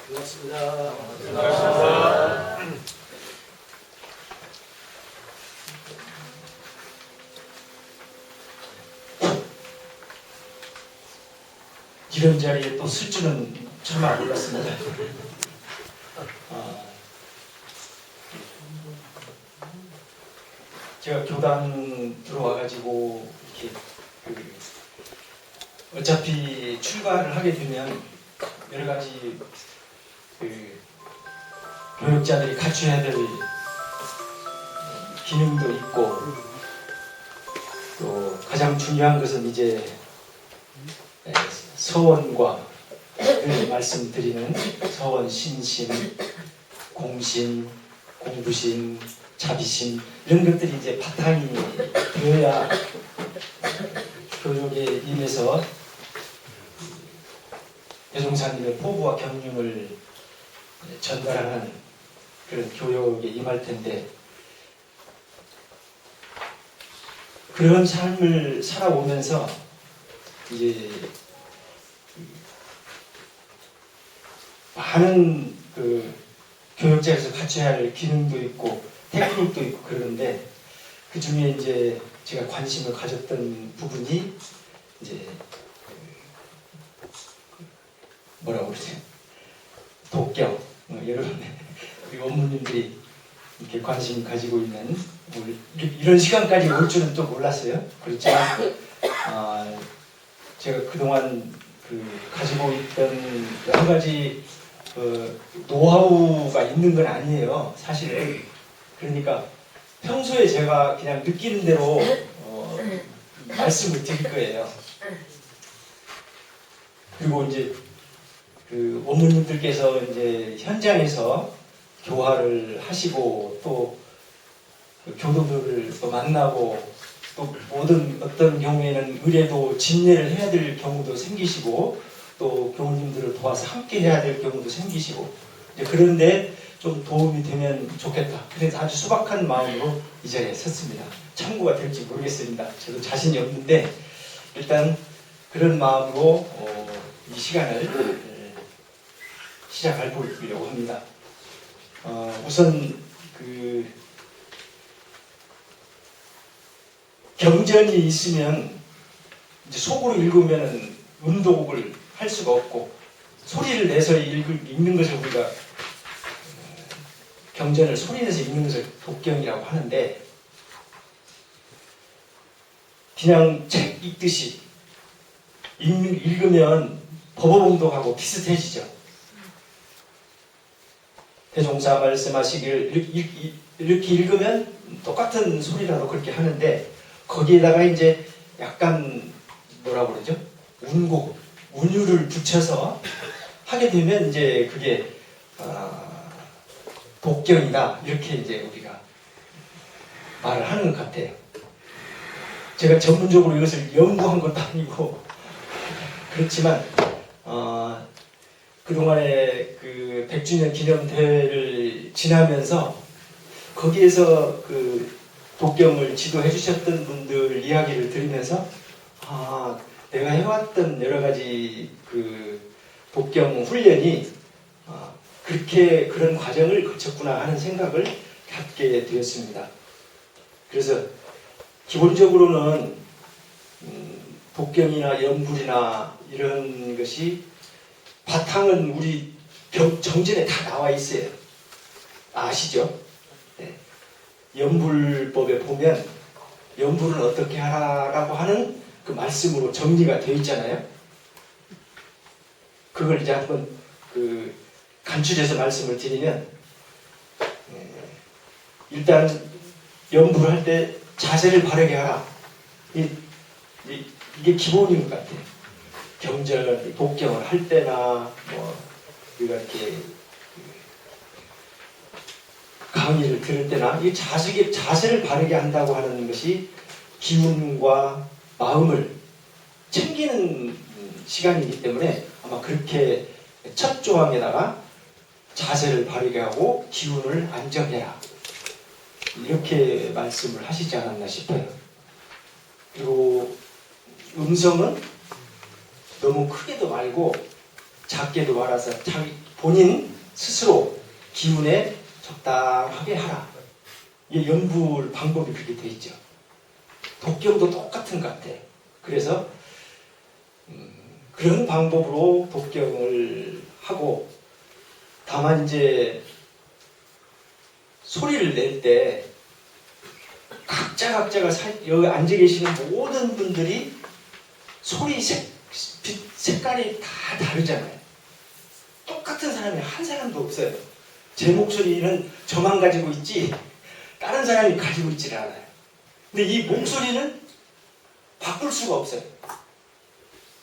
반갑습니다. 이런 자리에 또 쓸 줄은 정말 몰랐습니다. 제가 교당 들어와가지고 이렇게 어차피 출가를 하게 되면 여러 가지 교육자들이 갖춰야 될 기능도 있고, 또 가장 중요한 것은 이제 서원과 늘 말씀드리는 서원, 신심, 공심, 공부심, 자비심, 이런 것들이 이제 바탕이 되어야 교육에 임해서 대종사님의 포부와 경륜을 전달하는 그런 교육에 임할 텐데, 그런 삶을 살아오면서 이제 많은 교육자에서 갖춰야 할 기능도 있고 테크닉도 있고 그러는데, 그 중에 이제 제가 관심을 가졌던 부분이 이제 뭐라고 그러죠? 독경. 여러분 우리 원무님들이 이렇게 관심 가지고 있는 이런 시간까지 올 줄은 또 몰랐어요. 그렇지만 제가 그동안 가지고 있던 여러 가지 노하우가 있는 건 아니에요, 사실은. 그러니까 평소에 제가 그냥 느끼는 대로 말씀을 드릴 거예요. 그리고 이제 원무님들께서 이제 현장에서 교화를 하시고 또 교도들을 또 만나고, 또 모든 어떤 경우에는 의례도 진례를 해야 될 경우도 생기시고, 또 교우님들을 도와서 함께 해야 될 경우도 생기시고, 그런데 좀 도움이 되면 좋겠다. 그래서 아주 소박한 마음으로 이 자리에 섰습니다. 참고가 될지 모르겠습니다. 저도 자신이 없는데 일단 그런 마음으로 이 시간을 시작해 보려고 합니다. 우선 경전이 있으면 이제 속으로 읽으면 음독을 할 수가 없고, 소리를 내서 읽는 것을 우리가 경전을 소리 내서 읽는 것을 독경이라고 하는데, 그냥 책 읽듯이 읽으면 법어봉독하고 비슷해지죠. 대종사 말씀하시기를 이렇게 읽으면 똑같은 소리라도 그렇게 하는데, 거기에다가 이제 약간 뭐라고 그러죠? 운곡, 운율을 붙여서 하게 되면 이제 그게 독경이다, 이렇게 이제 우리가 말을 하는 것 같아요. 제가 전문적으로 이것을 연구한 것도 아니고 그렇지만 그동안에 100주년 기념 대회를 지나면서 거기에서 독경을 지도해 주셨던 분들 이야기를 들으면서 내가 해왔던 여러 가지 독경 훈련이 그렇게 그런 과정을 거쳤구나 하는 생각을 갖게 되었습니다. 그래서 기본적으로는 독경이나 연불이나 이런 것이 바탕은 우리 정전에 다 나와 있어요. 아시죠? 네. 연불법에 보면 연불은 어떻게 하라라고 하는 그 말씀으로 정리가 되어 있잖아요. 그걸 이제 한번 간추려서 말씀을 드리면, 일단 연불을 할 때 자세를 바르게 하라. 이게 기본인 것 같아요. 경전, 독경을 할 때나 우리가 이렇게 강의를 들을 때나 이 자세를 바르게 한다고 하는 것이 기운과 마음을 챙기는 시간이기 때문에 아마 그렇게 첫 조항에다가 자세를 바르게 하고 기운을 안정해라, 이렇게 말씀을 하시지 않았나 싶어요. 그리고 음성은 너무 크게도 말고 작게도 말아서 자기 본인 스스로 기운에 적당하게 하라. 이게 연불 방법이 그렇게 돼 있죠. 독경도 똑같은 것 같아. 그래서 그런 방법으로 독경을 하고, 다만 이제 소리를 낼 때 각자가 여기 앉아 계시는 모든 분들이 소리 색깔이 다 다르잖아요. 똑같은 사람이 한 사람도 없어요. 제 목소리는 저만 가지고 있지 다른 사람이 가지고 있지를 않아요. 근데 이 목소리는 바꿀 수가 없어요.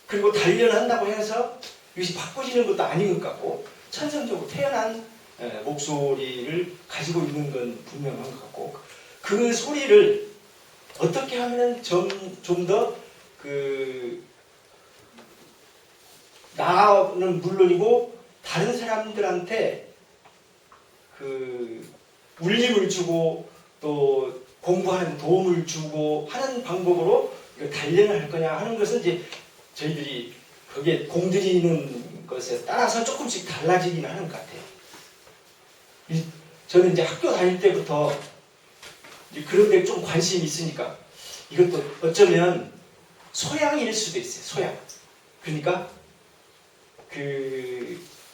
그리고 단련한다고 해서 이것이 바꿔지는 것도 아닌 것 같고, 천성적으로 태어난 목소리를 가지고 있는 건 분명한 것 같고, 그 소리를 어떻게 하면 좀 더 나는 물론이고 다른 사람들한테 울림을 주고 또 공부하는 도움을 주고 하는 방법으로 단련을 할 거냐 하는 것은 이제 저희들이 거기에 공들이는 것에 따라서 조금씩 달라지긴 하는 것 같아요. 저는 이제 학교 다닐 때부터 이제 그런 데 좀 관심이 있으니까, 이것도 어쩌면 소양일 수도 있어요. 소양. 그러니까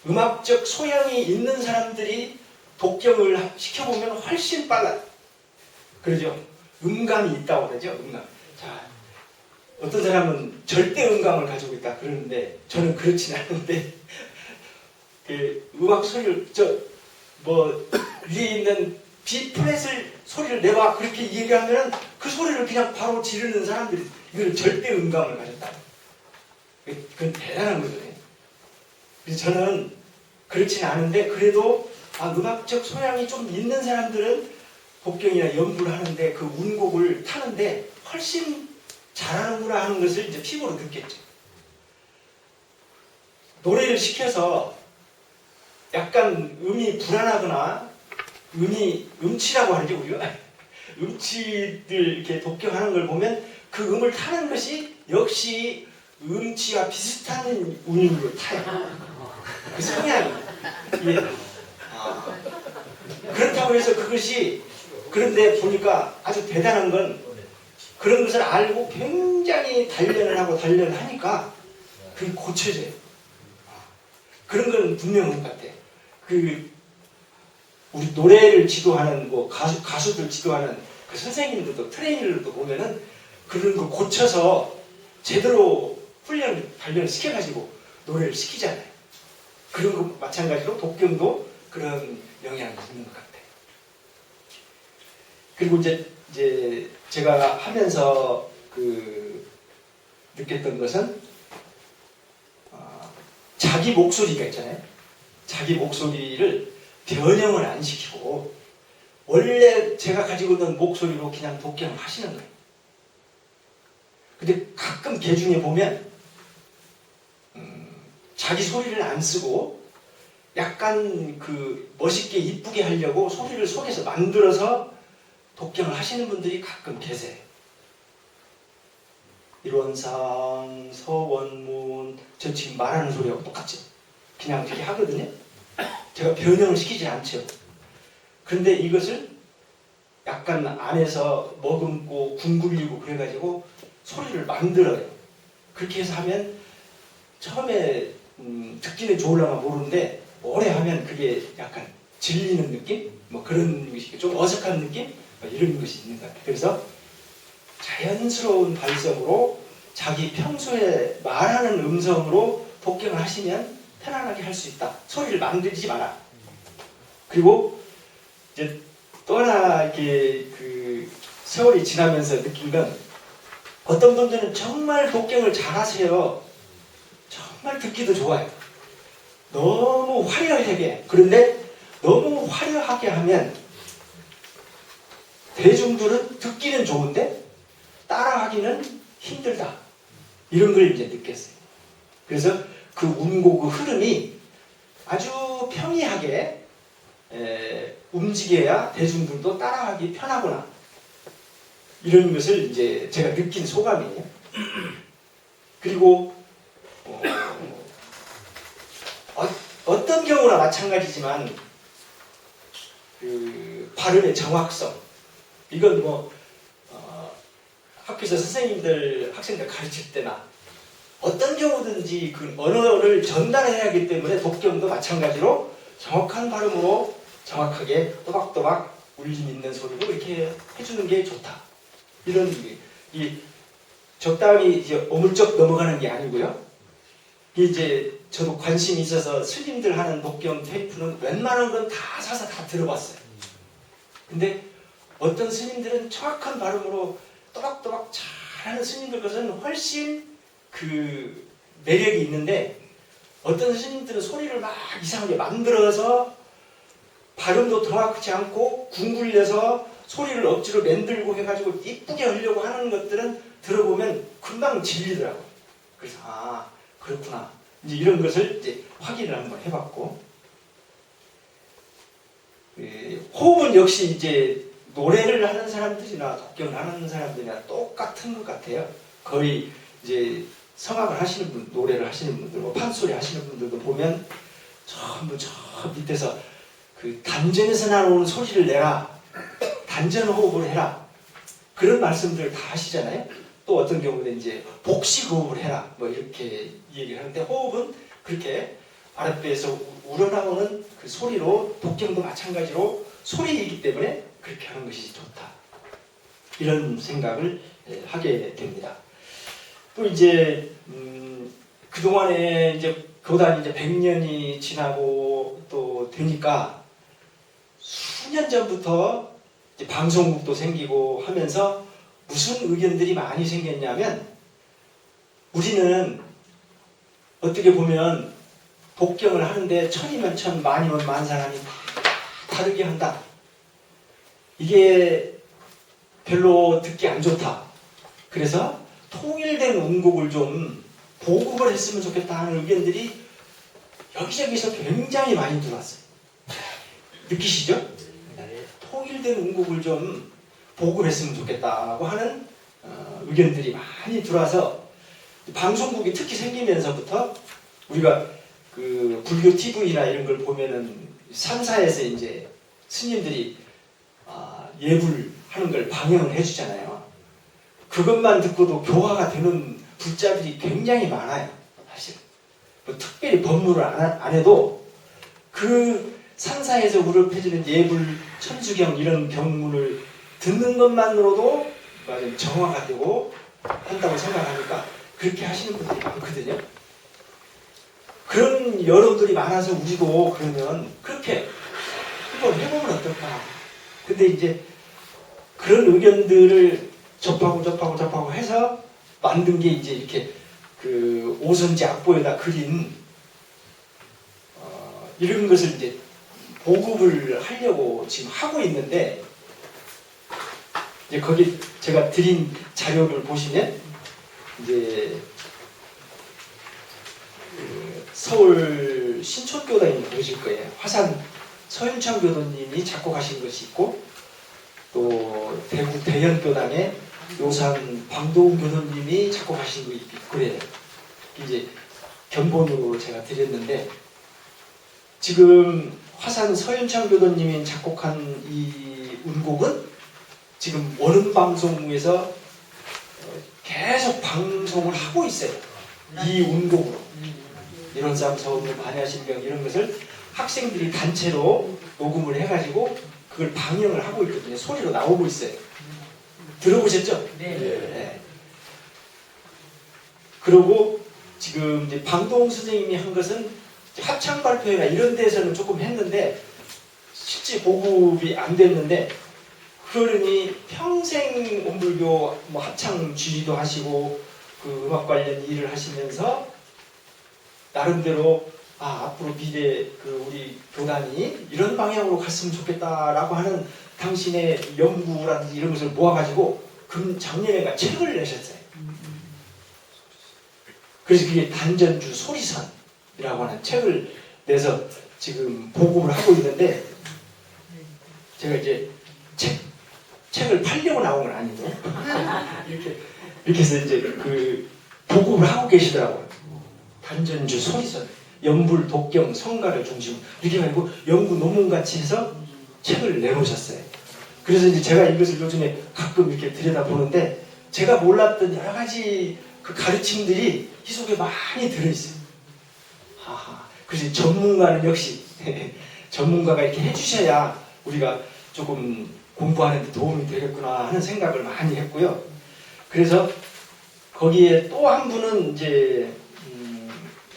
음악적 소양이 있는 사람들이 독경을 시켜보면 훨씬 빨라요. 그러죠? 음감이 있다고 그러죠? 음감. 자, 어떤 사람은 절대 음감을 가지고 있다 그러는데, 저는 그렇진 않은데, 음악 소리를, 위에 있는 B 플랫을 소리를 내봐 그렇게 얘기하면 그 소리를 그냥 바로 지르는 사람들이 이걸 절대 음감을 가졌다. 그건 대단한 거죠. 그래서 저는 그렇진 않은데, 그래도 음악적 소양이 좀 있는 사람들은 독경이나 연구를 하는데 그 운곡을 타는데 훨씬 잘하는구나 하는 것을 이제 피부로 느꼈죠. 노래를 시켜서 약간 음이 불안하거나 음치라고 하죠, 우리가. 음치들 이렇게 독경하는 걸 보면 그 음을 타는 것이 역시 음치와 비슷한 운율로 타요. 그 성향이. 그렇다고 해서 그것이, 그런데 보니까 아주 대단한 건 그런 것을 알고 굉장히 단련을 하고 단련하니까 그게 고쳐져요. 그런 건 분명한 것 같아요. 우리 노래를 지도하는 가수들 지도하는 그 선생님들도 트레이너들도 보면은 그런 걸 고쳐서 제대로 단련을 시켜가지고 노래를 시키잖아요. 그런 거 마찬가지로 독경도 그런 영향이 있는 것 같아요. 그리고 이제 제가 하면서 느꼈던 것은 자기 목소리가 있잖아요. 자기 목소리를 변형을 안 시키고 원래 제가 가지고 있는 목소리로 그냥 독경을 하시는 거예요. 근데 가끔 개 중에 보면 자기 소리를 안 쓰고 약간 멋있게 이쁘게 하려고 소리를 속에서 만들어서 독경을 하시는 분들이 가끔 계세요. 일원상, 서원문, 저 지금 말하는 소리하고 똑같죠? 그냥 그렇게 하거든요. 제가 변형을 시키지 않죠. 그런데 이것을 약간 안에서 머금고 궁굴리고 그래가지고 소리를 만들어요. 그렇게 해서 하면 처음에 듣기는 좋으려나 모르는데 오래 하면 그게 약간 질리는 느낌? 그런 것이 좀 어색한 느낌? 이런 것이 있는 것 같아요. 그래서 자연스러운 발성으로 자기 평소에 말하는 음성으로 독경을 하시면 편안하게 할 수 있다. 소리를 만들지 마라. 그리고 이제 또 하나 이렇게 세월이 지나면서 느낀 건, 어떤 분들은 정말 독경을 잘하세요. 정말 듣기도 좋아요. 너무 화려하게. 그런데 너무 화려하게 하면 대중들은 듣기는 좋은데 따라하기는 힘들다. 이런 걸 이제 느꼈어요. 그래서 그 운곡, 그 흐름이 아주 평이하게 움직여야 대중들도 따라하기 편하구나. 이런 것을 이제 제가 느낀 소감이에요. 그리고 어떤 경우나 마찬가지지만 그 발음의 정확성, 이건 뭐 학교에서 선생님들 학생들 가르칠 때나 어떤 경우든지 그 언어를 전달해야 하기 때문에 독경도 마찬가지로 정확한 발음으로 정확하게 또박또박 울림 있는 소리로 이렇게 해주는 게 좋다. 이런 이 적당히 이제 어물쩍 넘어가는 게 아니고요. 이제 저도 관심이 있어서 스님들 하는 독경 테이프는 웬만한 건 다 사서 다 들어봤어요. 근데 어떤 스님들은 정확한 발음으로 또박또박 잘하는 스님들 것은 훨씬 그 매력이 있는데, 어떤 스님들은 소리를 막 이상하게 만들어서 발음도 정확치 않고 궁굴려서 소리를 억지로 만들고 해가지고 이쁘게 하려고 하는 것들은 들어보면 금방 질리더라고요. 그래서 아 그렇구나, 이제 이런 것을 이제 확인을 한번 해봤고, 호흡은 역시 이제 노래를 하는 사람들이나 독경을 하는 사람들이나 똑같은 것 같아요. 거의 이제 성악을 하시는 분, 노래를 하시는 분들, 뭐 판소리 하시는 분들도 보면 전부 저 밑에서 그 단전에서 나오는 소리를 내라, 단전 호흡을 해라, 그런 말씀들 다 하시잖아요. 또 어떤 경우는 이제 복식 호흡을 해라, 뭐 이렇게 얘기를 하는데, 호흡은 그렇게 아랫배에서 우러나오는 그 소리로, 독경도 마찬가지로 소리이기 때문에 그렇게 하는 것이 좋다, 이런 생각을 하게 됩니다. 또 이제 그동안에 이제 교단이 이제 100년이 지나고 또 되니까 수년 전부터 이제 방송국도 생기고 하면서 무슨 의견들이 많이 생겼냐면, 우리는 어떻게 보면 독경을 하는데 천이면 천, 만이면 만 사람이 다 다르게 한다, 이게 별로 듣기 안 좋다, 그래서 통일된 운곡을 좀 보급을 했으면 좋겠다 하는 의견들이 여기저기서 굉장히 많이 들어왔어요. 느끼시죠? 통일된 운곡을 좀 보급했으면 좋겠다고 하는 의견들이 많이 들어와서, 방송국이 특히 생기면서부터 우리가 그 불교 TV나 이런 걸 보면은 산사에서 이제 스님들이 예불하는 걸 방영을 해주잖아요. 그것만 듣고도 교화가 되는 불자들이 굉장히 많아요. 사실 뭐 특별히 법문을 안 해도 그 산사에서 우럽해지는 예불, 천수경 이런 경문을 듣는 것만으로도 정화가 되고 한다고 생각하니까 그렇게 하시는 분들이 많거든요. 그런 여러분들이 많아서 우리도 그러면 그렇게 한번 해보면 어떨까. 근데 이제 그런 의견들을 접하고 해서 만든 게 이제 이렇게 그 오선지 악보에다 그린 이런 것을 이제 보급을 하려고 지금 하고 있는데, 이제 거기 제가 드린 자료를 보시면 이제 서울 신촌교단이 보실 거예요. 화산 서윤창 교도님이 작곡하신 것이 있고, 또 대구 대연교단의 요산 방도훈 교도님이 작곡하신 거 있고 그래요. 이제 견본으로 제가 드렸는데, 지금 화산 서윤창 교도님이 작곡한 이 운곡은 지금 원음방송에서 계속 방송을 하고 있어요. 이 운곡으로. 이론삼 서울 반야신경 이런 것을 학생들이 단체로 녹음을 해가지고 그걸 방영을 하고 있거든요. 소리로 나오고 있어요. 들어보셨죠? 네. 네. 그리고 지금 이제 방도훈 선생님이 한 것은 합창 발표회나 이런 데서는 조금 했는데 실제 보급이 안 됐는데, 그러니 평생 원불교 뭐 합창 지휘도 하시고 그 음악 관련 일을 하시면서 나름대로 앞으로 미래 그 우리 교단이 이런 방향으로 갔으면 좋겠다라고 하는 당신의 연구라든지 이런 것을 모아가지고 작년에가 책을 내셨어요. 그래서 그게 단전주 소리선이라고 하는 책을 내서 지금 보급을 하고 있는데, 제가 이제 책을 팔려고 나온 건 아니고 이렇게 해서 이제 그 보급을 하고 계시더라고요. 단전주 소리선. 연불, 독경, 성가를 중심으로 이렇게 가지고 연구 논문같이 해서 책을 내놓으셨어요. 그래서 이제 제가 이것을 요즘에 가끔 이렇게 들여다보는데 제가 몰랐던 여러 가지 그 가르침들이 이 속에 많이 들어있어요. 하하. 그래서 전문가는 역시 전문가가 이렇게 해주셔야 우리가 조금 공부하는 데 도움이 되겠구나 하는 생각을 많이 했고요. 그래서 거기에 또 한 분은 이제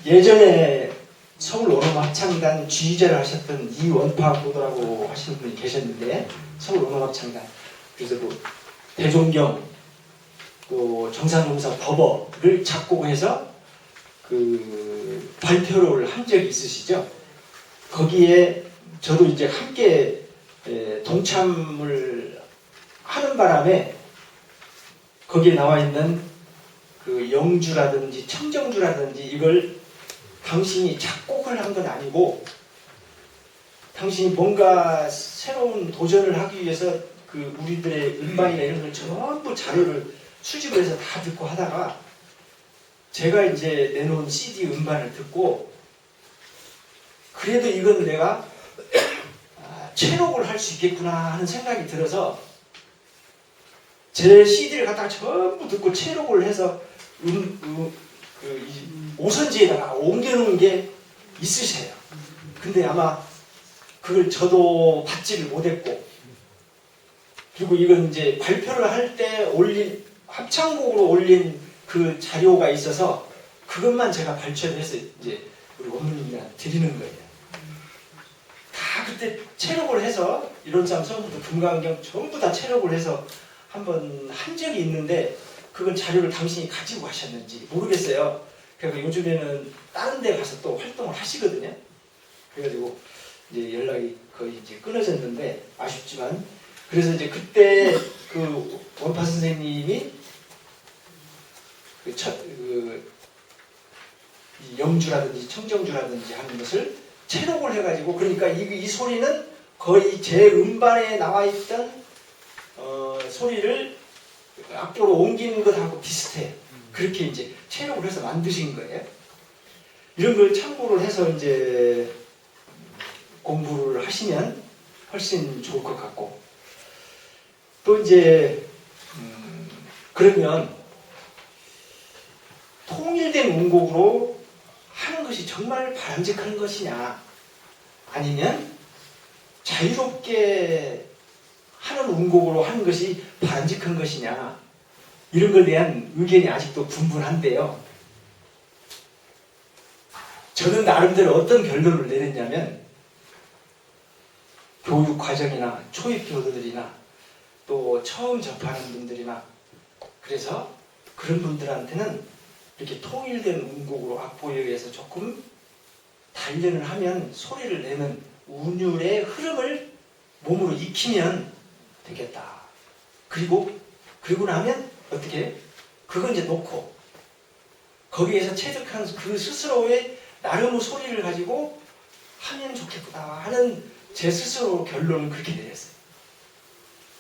예전에 서울 언어합창단 지휘자를 하셨던 이원파 교도라고 하시는 분이 계셨는데 서울 언어합창단 그래서 그 대종경 또 정산용사 법어를 작곡해서 그 발표를 한 적이 있으시죠. 거기에 저도 이제 함께 동참을 하는 바람에 거기에 나와 있는 그 영주라든지 청정주라든지 이걸 당신이 작곡을 한 건 아니고 당신이 뭔가 새로운 도전을 하기 위해서 그 우리들의 음반이나 이런 걸 전부 자료를 수집을 해서 다 듣고 하다가 제가 이제 내놓은 CD 음반을 듣고 그래도 이건 내가 채록을 할 수 있겠구나 하는 생각이 들어서 제 CD를 갖다가 전부 듣고 채록을 해서 오선지에다가 옮겨놓은 게 있으세요. 근데 아마 그걸 저도 받지를 못했고 그리고 이건 이제 발표를 할 때 올린 합창곡으로 올린 그 자료가 있어서 그것만 제가 발췌를 해서 이제 우리 원무님들한테 드리는 거예요. 다 그때 채록을 해서 이론싸움 성부터 금강경 전부 다 채록을 해서 한번 한 적이 있는데 그건 자료를 당신이 가지고 가셨는지 모르겠어요. 그래서 요즘에는 다른 데 가서 또 활동을 하시거든요. 그래가지고 이제 연락이 거의 이제 끊어졌는데 아쉽지만 그래서 이제 그때 그 원파 선생님이 이 영주라든지 청정주라든지 하는 것을 채록을 해가지고 그러니까 이 소리는 거의 제 음반에 나와 있던 소리를 악보로 옮기는 것하고 비슷해요. 그렇게 이제 채록을 해서 만드신 거예요. 이런 걸 참고를 해서 이제 공부를 하시면 훨씬 좋을 것 같고 또 이제 그러면 통일된 운곡으로 하는 것이 정말 바람직한 것이냐 아니면 자유롭게 하는 운곡으로 하는 것이 바람직한 것이냐 이런 것에 대한 의견이 아직도 분분한데요. 저는 나름대로 어떤 결론을 내렸냐면 교육 과정이나 초입 교도들이나 또 처음 접하는 분들이나 그래서 그런 분들한테는 이렇게 통일된 운곡으로 악보에 의해서 조금 단련을 하면 소리를 내는 운율의 흐름을 몸으로 익히면 되겠다. 그리고 나면 어떻게? 그건 이제 놓고 거기에서 체득한 그 스스로의 나름의 소리를 가지고 하면 좋겠구나 하는 제 스스로 결론을 그렇게 내렸어요.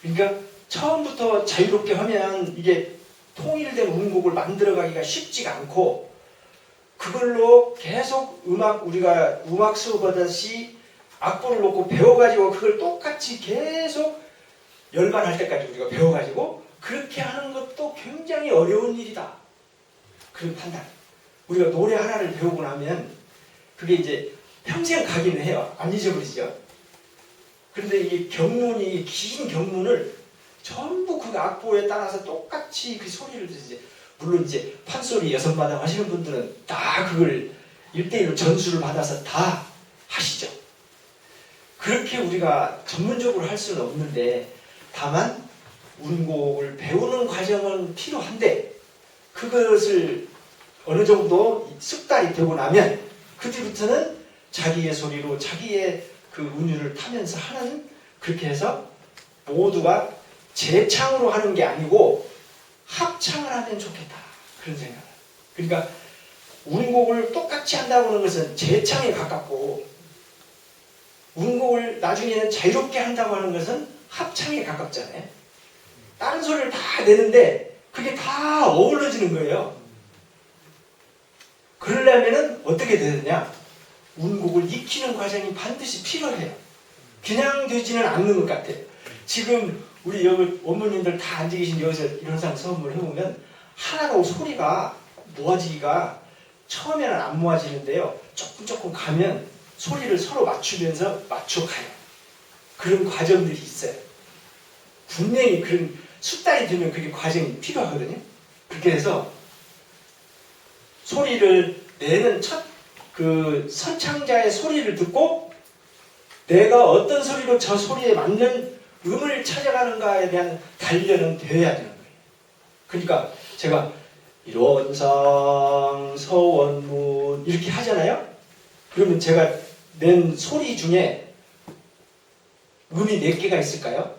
그러니까 처음부터 자유롭게 하면 이게 통일된 운곡을 만들어가기가 쉽지가 않고 그걸로 계속 우리가 음악 수업하듯이 악보를 놓고 배워가지고 그걸 똑같이 계속 열반할 때까지 우리가 배워가지고 그렇게 하는 것도 굉장히 어려운 일이다. 그런 판단. 우리가 노래 하나를 배우고 나면 그게 이제 평생 가기는 해요. 안 잊어버리죠. 그런데 이 경문이 긴 경문을 전부 그 악보에 따라서 똑같이 그 소리를 이제 물론 이제 판소리 6마당 하시는 분들은 다 그걸 1대1로 전수를 받아서 다 하시죠. 그렇게 우리가 전문적으로 할 수는 없는데 다만 운곡을 배우는 과정은 필요한데 그것을 어느 정도 숙달이 되고 나면 그 뒤부터는 자기의 소리로 자기의 그 운율을 타면서 하는 그렇게 해서 모두가 재창으로 하는 게 아니고 합창을 하면 좋겠다. 그런 생각을. 그러니까 운곡을 똑같이 한다고 하는 것은 재창에 가깝고 운곡을 나중에는 자유롭게 한다고 하는 것은 합창에 가깝잖아요. 다른 소리를 다 내는데 그게 다 어우러지는 거예요. 그러려면 어떻게 되느냐? 운곡을 익히는 과정이 반드시 필요해요. 그냥 되지는 않는 것 같아요. 지금 우리 여기 어머님들 다 앉아 계신 여기서 이론상 수업을 해보면 하나로 소리가 모아지기가 처음에는 안 모아지는데요. 조금 가면 소리를 서로 맞추면서 맞춰가요. 그런 과정들이 있어요. 분명히 그런 숙달이 되면 그게 과정이 필요하거든요. 그렇게 해서 소리를 내는 첫 그 선창자의 소리를 듣고 내가 어떤 소리로 저 소리에 맞는 음을 찾아가는가에 대한 단련은 되어야 되는 거예요. 그러니까 제가 일원상 서원문 이렇게 하잖아요. 그러면 제가 낸 소리 중에 음이 몇 개가 있을까요?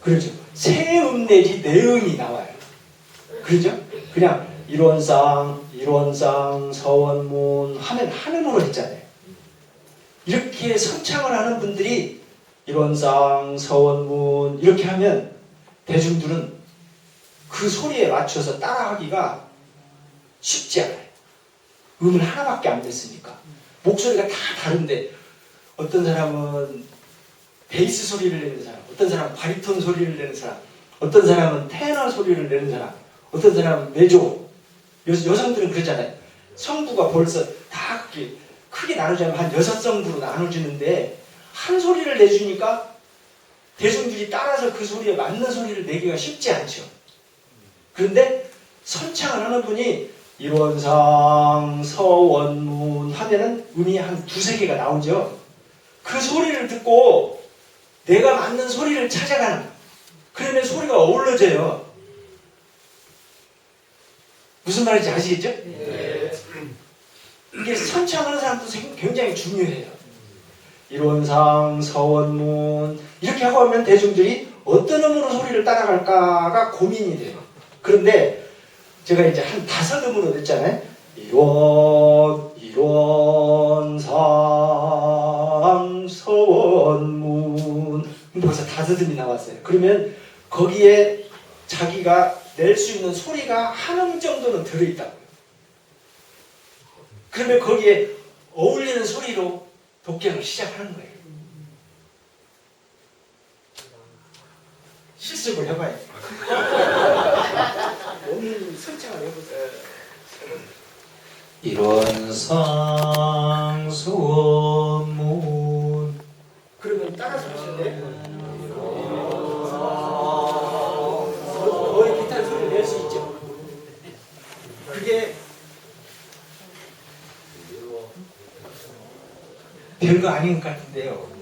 그렇죠. 세 음 내지 네 음이 나와요. 그렇죠? 그냥 일원상, 서원문 하면 한 음으로 했잖아요. 이렇게 선창을 하는 분들이 일원상, 서원문 이렇게 하면 대중들은 그 소리에 맞춰서 따라하기가 쉽지 않아요. 음을 하나밖에 안 냈으니까. 목소리가 다 다른데 어떤 사람은 베이스 소리를 내는 사람, 어떤 사람은 바리톤 소리를 내는 사람, 어떤 사람은 테너 소리를 내는 사람, 어떤 사람은 메조. 여성들은 그러잖아요. 성부가 벌써 다 크게 나누자면 한 6성부로 나눠지는데 한 소리를 내주니까 대중들이 따라서 그 소리에 맞는 소리를 내기가 쉽지 않죠. 그런데 선창을 하는 분이 일원상, 서원문 하면은 음이 한 두세 개가 나오죠. 그 소리를 듣고 내가 맞는 소리를 찾아가는, 그러면 소리가 어우러져요. 무슨 말인지 아시겠죠? 네. 이게 선창하는 사람도 굉장히 중요해요. 일원상, 서원문 이렇게 하고 하면 대중들이 어떤 음으로 소리를 따라갈까가 고민이 돼요. 그런데 제가 이제 한 5음으로 냈잖아요. 일원상, 서원문 벌써 5음이 나왔어요. 그러면 거기에 자기가 낼 수 있는 소리가 한 음 정도는 들어있다고요. 그러면 거기에 어울리는 소리로 독경을 시작하는 거예요. 실습을 해봐요. 오늘 설정을 해보세요. 일원상 수원문 그러면 따라서 하실래요? 거의 비슷한 소리를 낼 수 있죠. 그게 별거 아닌 것 같은데요.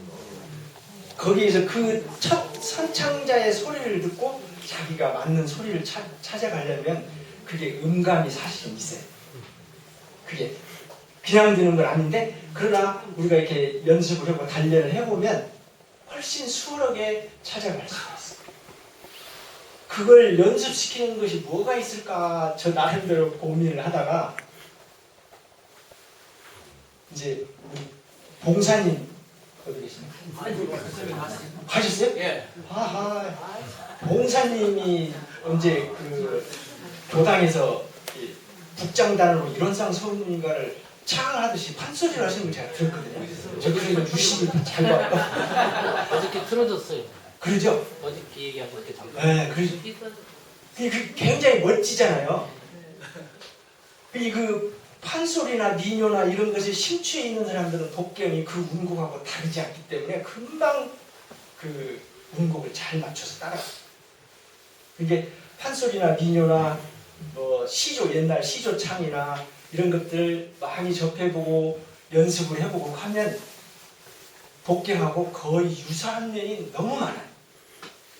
거기에서 그 첫 선창자의 소리를 듣고 자기가 맞는 소리를 찾아가려면 그게 음감이 사실은 있어요. 그게 그냥 드는 건 아닌데, 그러나 우리가 이렇게 연습을 하고 단련을 해보면 훨씬 수월하게 찾아갈 수가 있어요. 그걸 연습시키는 것이 뭐가 있을까 저 나름대로 고민을 하다가 이제 우리 봉사님 어디 계시나요? 가셨어요? 예. 하하. 봉사님이 언제 그 교당에서 북장단으로 일원상 서문인가를 창하듯이 판소리를 하시는 걸 제가 들었거든요. 저 그래서 유심히 잘 봤고. 어저께 틀어졌어요. 그러죠? 어저께 얘기하고 이렇게 잠깐. 네, 그러죠. 그 굉장히 멋지잖아요. 그 판소리나 민요나 이런 것에 심취해 있는 사람들은 독경이 그 운곡하고 다르지 않기 때문에 금방 그 운곡을 잘 맞춰서 따라가요. 이게 판소리나 민요나 시조, 옛날 시조창이나 이런 것들 많이 접해보고 연습을 해보고 하면 독경하고 거의 유사한 면이 너무 많아요.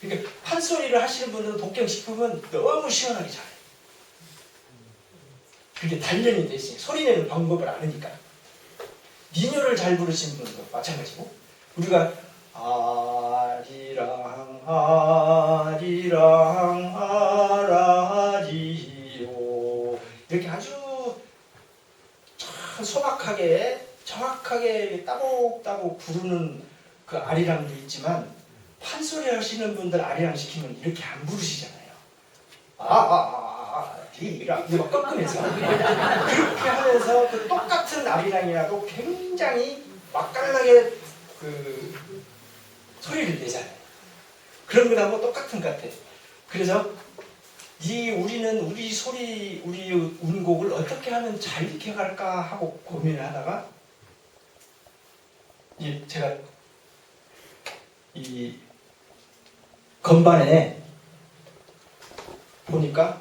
그러니까 판소리를 하시는 분들은 독경 식품은 너무 시원하게 잘해요. 그게 단련이 돼 있어요. 소리 내는 방법을 아니까. 민요를 잘 부르시는 분도 마찬가지고, 우리가 아리랑 아리랑 아라리요 이렇게 아주 참 소박하게 정확하게 따곡따곡 부르는 그 아리랑도 있지만, 판소리 하시는 분들 아리랑 시키면 이렇게 안 부르시잖아요. 이렇게 막 꺾으면서 그렇게 하면서 그 똑같은 아리랑이라도 굉장히 맛깔나게 그 소리를 내잖아요. 그런 거하고 똑같은 것 같아. 그래서 우리는 우리 소리, 우리 운곡을 어떻게 하면 잘 익혀갈까 하고 고민을 하다가 제가 이 건반에 보니까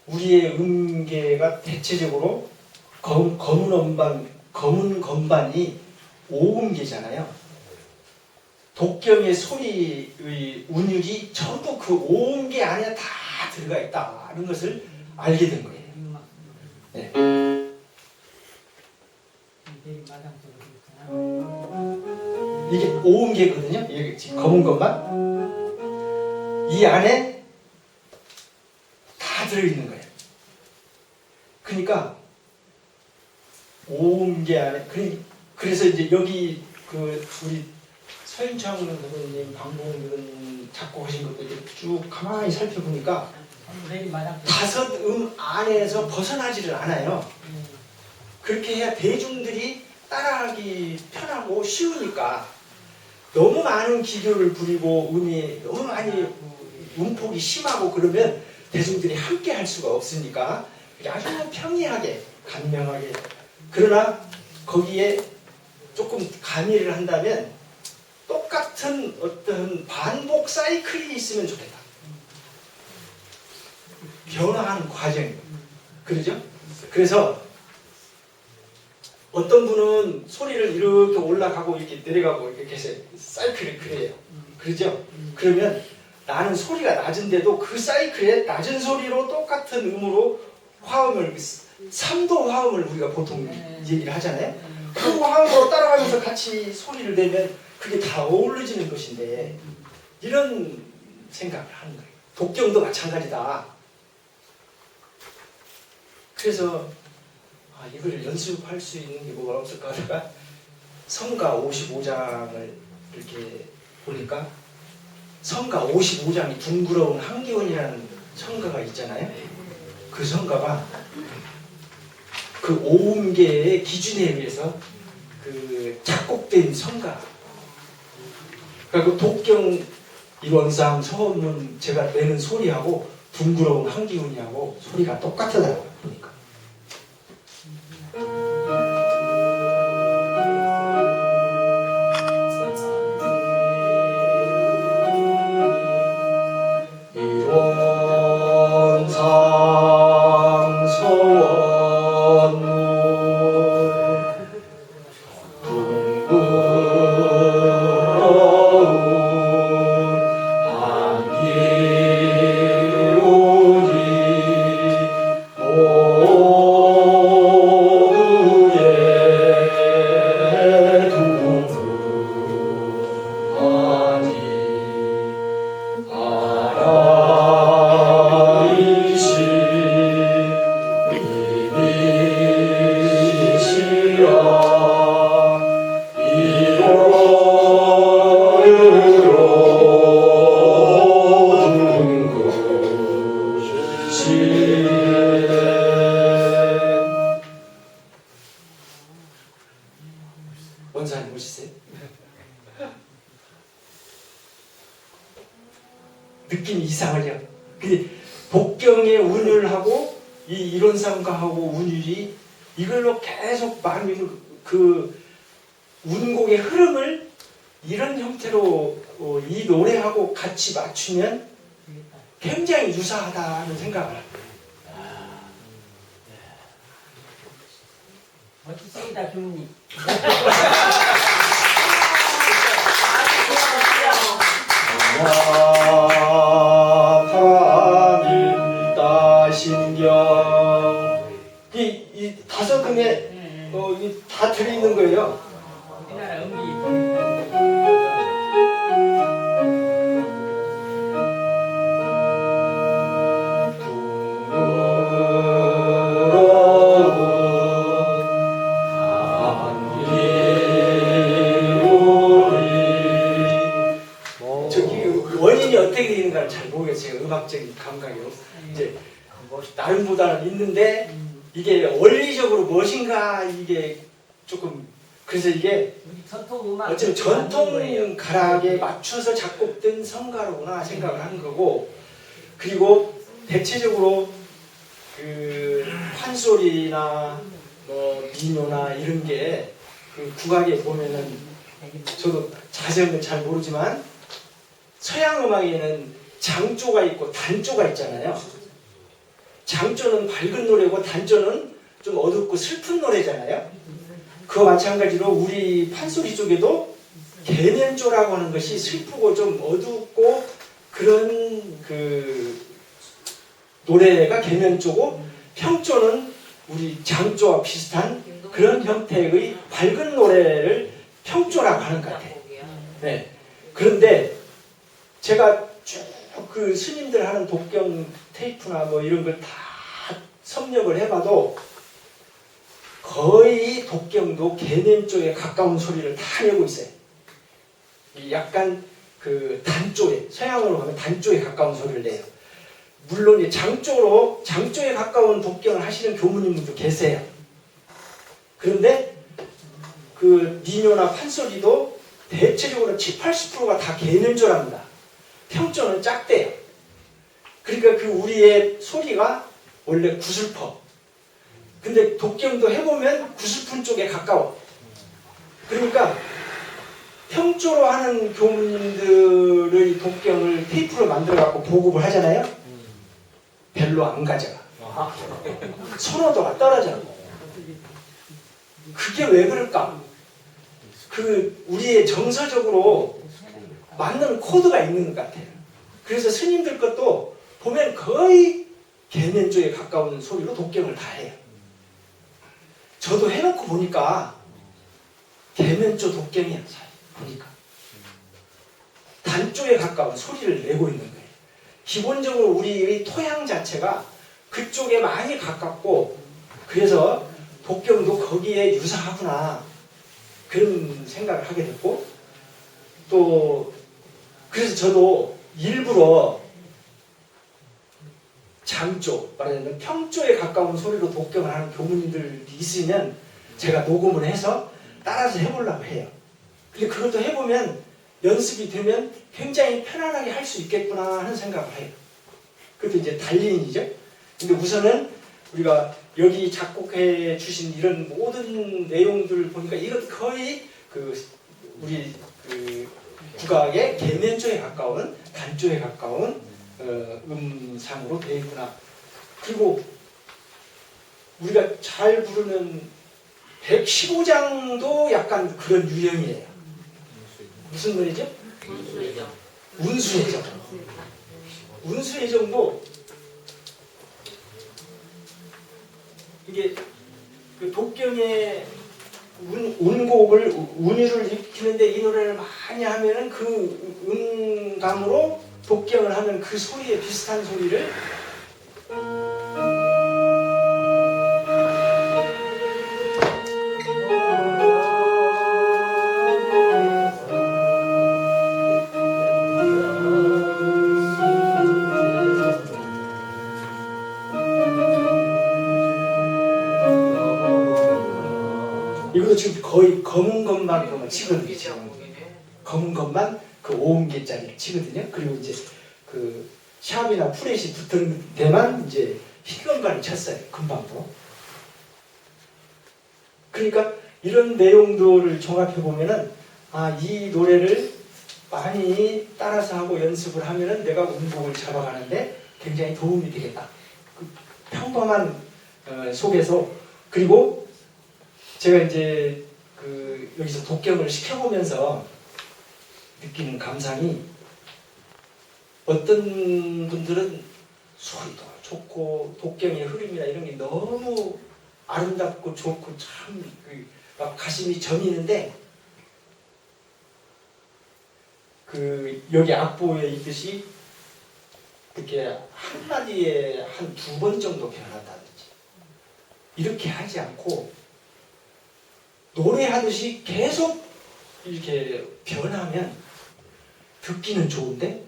우리의 음계가 대체적으로 검은 건반이 오음계잖아요. 독경의 소리의 운율이 전부 그 오음계 안에 다 들어가 있다는 것을 알게 된 거예요. 네. 이게 오음계거든요. 이게 지금 검은 건반. 이 안에 다 들어있는 거예요. 그러니까 오음계 안에 그래서 이제 여기 그 우리 서인창 선생님, 방봉 작곡하신 것들 쭉 가만히 살펴보니까 5음 안에서 벗어나지를 않아요. 그렇게 해야 대중들이 따라하기 편하고 쉬우니까 너무 많은 기교를 부리고 음이 너무 많이 음폭이 심하고 그러면 대중들이 함께 할 수가 없으니까 아주 평이하게 간명하게 그러나 거기에 조금 가미를 한다면 똑같은 어떤 반복 사이클이 있으면 좋겠다. 변화하는 과정이 그러죠? 그래서 어떤 분은 소리를 이렇게 올라가고 이렇게 내려가고 이렇게 해서 사이클을 그려요. 그러죠? 그러면 나는 소리가 낮은데도 그 사이클에 낮은 소리로 똑같은 음으로 화음을 3도 화음을 우리가 보통 얘기를 하잖아요. 그 화음으로 따라가면서 같이 소리를 내면 그게 다 어우러지는 것인데 이런 생각을 하는 거예요. 독경도 마찬가지다. 그래서 이걸 연습할 수 있는 게 뭐가 없을까 하다가 성가 55장을 이렇게 보니까 성가 55장이 둥그러운 한기원이라는 성가가 있잖아요. 그 성가가 그 오음계의 기준에 의해서 그 작곡된 성가. 그리고 독경 일원상 서원문 제가 내는 소리하고 둥그러운 한기운이하고 소리가 똑같더라고요. 보니까. 일원상 서원문 원사님 보시세요. 느낌이 이상하죠. 독경의 운율하고 이 이론상가하고 운율이 이걸로 계속 많이 그 운곡의 흐름을 이런 형태로 이 노래하고 같이 맞추면 굉장히 유사하다는 생각을 합니다. 멋지십니다, 교수님. 나타민다 신경 이 5음에 다 들어있는 거예요. 우리나라 음이 원인이 어떻게 되는가를 잘 모르겠어요. 음악적인 감각이 이제 뭐 다른 전보다는 있는데 이게 원리적으로 무엇인가 이게 조금 그래서 이게 우리 전통 음악 어쩌면 전통 가락에 맞춰서 작곡된 성가로구나 생각을 하는 거고 그리고 대체적으로 그 판소리나 뭐 민요나 이런 게 그 국악에 보면은 저도 자세한 건 잘 모르지만 서양 음악에는 장조가 있고 단조가 있잖아요. 장조는 밝은 노래고 단조는 좀 어둡고 슬픈 노래잖아요. 그와 마찬가지로 우리 판소리 쪽에도 계면조라고 하는 것이 슬프고 좀 어둡고 그런 그 노래가 계면조고 평조는 우리 장조와 비슷한 그런 형태의 밝은 노래를 평조라고 하는 것 같아요. 네. 그런데 제가 쭉 그 스님들 하는 독경 테이프나 뭐 이런 걸 다 섭렵을 해봐도 거의 독경도 계면 쪽에 가까운 소리를 다 내고 있어요. 약간 그 단조에 서양으로 가면 단조에 가까운 소리를 내요. 물론 장조에 가까운 독경을 하시는 교무님들도 계세요. 그런데 그 민요나 판소리도 대체적으로 70, 80%가 다 계면조랍니다. 평조는 작대요. 그러니까 그 우리의 소리가 원래 구슬퍼. 근데 독경도 해보면 구슬픈 쪽에 가까워. 그러니까 평조로 하는 교무님들의 독경을 테이프로 만들어갖고 보급을 하잖아요. 별로 안 가져가. 선호도가 떨어져. 그게 왜 그럴까? 그 우리의 정서적으로 맞는 코드가 있는 것 같아요. 그래서 스님들 것도 보면 거의 계면 쪽에 가까운 소리로 독경을 다 해요. 저도 해놓고 보니까 계면조 독경이야. 보니까 단조에 가까운 소리를 내고 있는 거예요. 기본적으로 우리의 토양 자체가 그쪽에 많이 가깝고 그래서 독경도 거기에 유사하구나 그런 생각을 하게 됐고 또 그래서 저도 일부러 장조, 말하자면 평조에 가까운 소리로 독경을 하는 교무님들이 있으면 제가 녹음을 해서 따라서 해보려고 해요. 근데 그것도 해보면 연습이 되면 굉장히 편안하게 할 수 있겠구나 하는 생각을 해요. 그것도 이제 단린이죠. 근데 우선은 우리가 여기 작곡해 주신 이런 모든 내용들 보니까 이것 거의 그 우리 그 국악의 계면조에 가까운 단조에 가까운 음상으로 되어 있구나. 그리고 우리가 잘 부르는 115장도 약간 그런 유형이에요. 무슨 노래죠? 운수예정. 운수예정도 이게 그 독경의 운곡을 운율을 익히는데 이 노래를 많이 하면은 그 음감으로 독경을 하면 그 소리에 비슷한 소리를 이것도 지금 거의 검은 것만 치거든요. 지금. 검은 것만 그 5음계짜리를 치거든요. 그리고 이제 그 샵이나 프렛이 붙은 데만 이제 흰건반을 쳤어요. 금방도. 그러니까 이런 내용들을 종합해 보면은 이 노래를 많이 따라서 하고 연습을 하면은 내가 운곡을 잡아가는데 굉장히 도움이 되겠다. 그 평범한 속에서 그리고 제가 이제 그 여기서 독경을 시켜보면서 느끼는 감상이 어떤 분들은 소리도 좋고 독경의 흐름이나 이런 게 너무 아름답고 좋고 참 막 가슴이 저미는데 그 여기 악보에 있듯이 이렇게 한 마디에 한 2번 정도 변한다든지 이렇게 하지 않고 노래하듯이 계속 이렇게 변하면 듣기는 좋은데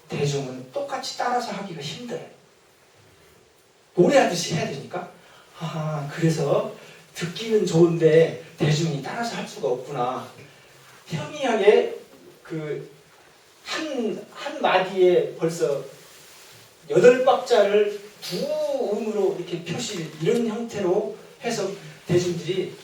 대중은 똑같이 따라서 하기가 힘들어요. 노래하듯이 해야 되니까 그래서 듣기는 좋은데 대중이 따라서 할 수가 없구나. 평이하게 그 한 마디에 벌써 8박자를 두 음으로 이렇게 표시 이런 형태로 해서 대중들이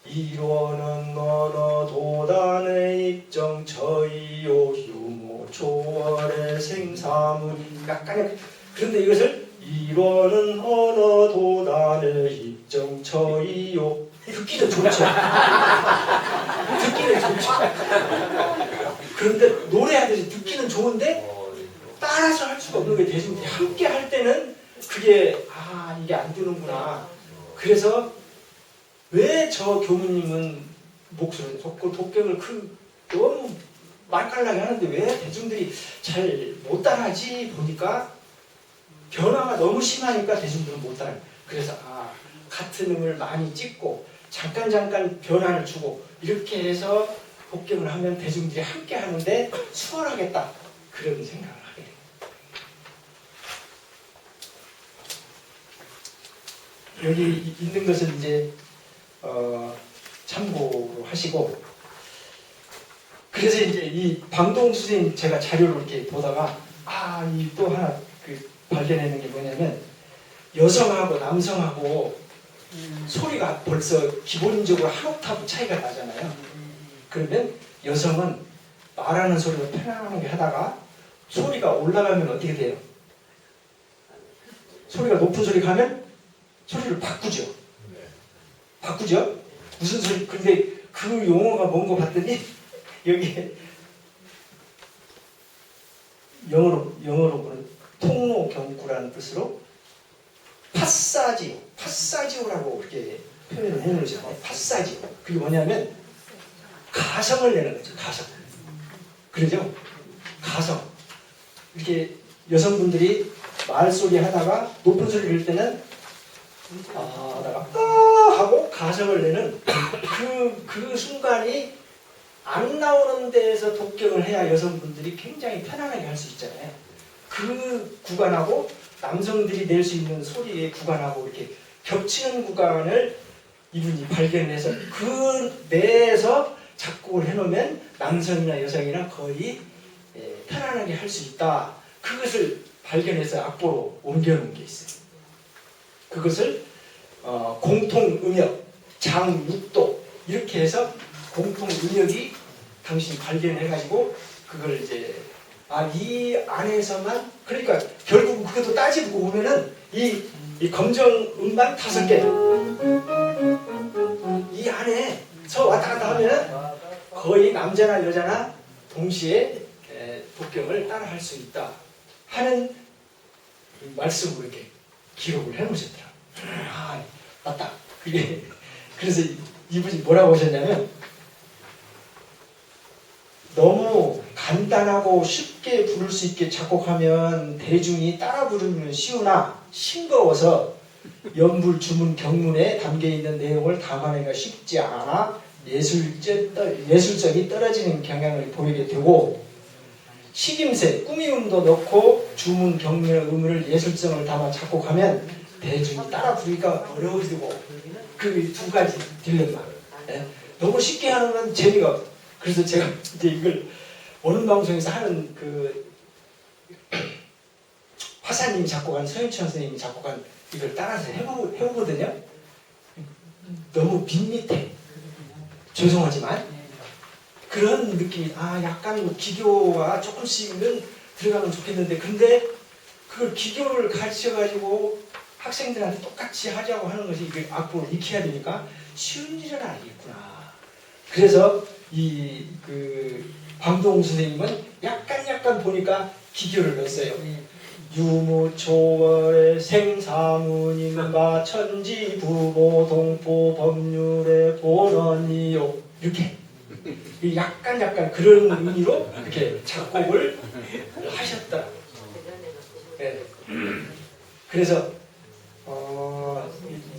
이로는 어느 도단의 입정 저이요 유모 초월의 생사문 약간 그런데 이것을 이로는 어느 도단의 입정 저이요 듣기는 좋죠. 듣기는 좋죠. 그런데 노래하듯이 듣기는 좋은데 따라서 할 수가 없는 게 대중들이 함께 할 때는 그게 이게 안 되는구나. 그래서 왜 저 교무님은 목소리 좋고 독경을 너무 맛깔나게 하는데 왜 대중들이 잘 못 따라하지 보니까 변화가 너무 심하니까 대중들은 못 따라해요. 그래서 같은 음을 많이 찍고 잠깐 변화를 주고 이렇게 해서 독경을 하면 대중들이 함께 하는데 수월하겠다. 그런 생각을 하게 됩니다. 여기 있는 것은 이제 참고로 하시고 그래서 이제 이 방동 선생님 제가 자료를 이렇게 보다가 이 또 하나 발견하는 게 뭐냐면 여성하고 남성하고 소리가 벌써 기본적으로 한 옥타브 차이가 나잖아요. 그러면 여성은 말하는 소리를 편안하게 하다가 소리가 올라가면 어떻게 돼요? 소리가 높은 소리 가면 소리를 바꾸죠. 바꾸죠? 무슨 소리? 근데 그 용어가 뭔가 봤더니 여기에 영어로는 통로경구라는 뜻으로 파사지오라고 이렇게 표현을 해놓으잖아요. 파사지오. 그게 뭐냐면 가성을 내는 거죠. 가성. 그러죠? 가성. 이렇게 여성분들이 말소리 하다가 높은 소리 낼 때는 하다가 하고 가성을 내는 그 순간이 안 나오는 데에서 독경을 해야 여성분들이 굉장히 편안하게 할 수 있잖아요. 그 구간하고 남성들이 낼 수 있는 소리의 구간하고 이렇게 겹치는 구간을 이분이 발견해서 그 내에서 작곡을 해놓으면 남성이나 여성이나 거의 편안하게 할 수 있다. 그것을 발견해서 악보로 옮겨놓은 게 있어요. 그것을 공통음역, 장육도 이렇게 해서 공통음역이 당신이 발견해가지고 그걸 이제 이 안에서만 그러니까 결국 그것도 따지고 보면은 이 검정음만 5개 이 안에서 왔다 갔다 하면은 거의 남자나 여자나 동시에 독경을 따라할 수 있다 하는 말씀으로 이렇게 기록을 해놓으셨더라고요. 맞다. 그게 그래서 이분이 뭐라고 하셨냐면 너무 간단하고 쉽게 부를 수 있게 작곡하면 대중이 따라 부르면 쉬우나 싱거워서 연불, 주문, 경문에 담겨있는 내용을 담아내기가 쉽지 않아 예술적이 떨어지는 경향을 보이게 되고 식임새, 꾸미음도 넣고 주문, 경문의 의무를 예술성을 담아 작곡하면 대중이 따라 부르기가 어려워지고 그 두 가지 딜레마. 너무 쉽게 하는 건 재미가 없어. 그래서 제가 이제 이걸 오는 방송에서 하는 화사님이 작곡한 서윤천 선생님이 작곡한 이걸 따라서 해보거든요. 너무 밋밋해. 죄송하지만 그런 느낌이 약간 기교가 조금씩은 들어가면 좋겠는데 근데 그걸 기교를 가르쳐가지고 학생들한테 똑같이 하자고 하는 것이 이게 악보를 익혀야 되니까 쉬운 일은 아니겠구나. 그래서 방동 선생님은 약간 보니까 기교를 넣었어요. 유무초월의 생사문인가 천지 부모 동포 법률의 본원이요 이렇게 약간 그런 의미로 이렇게 작곡을 하셨다. 네. 그래서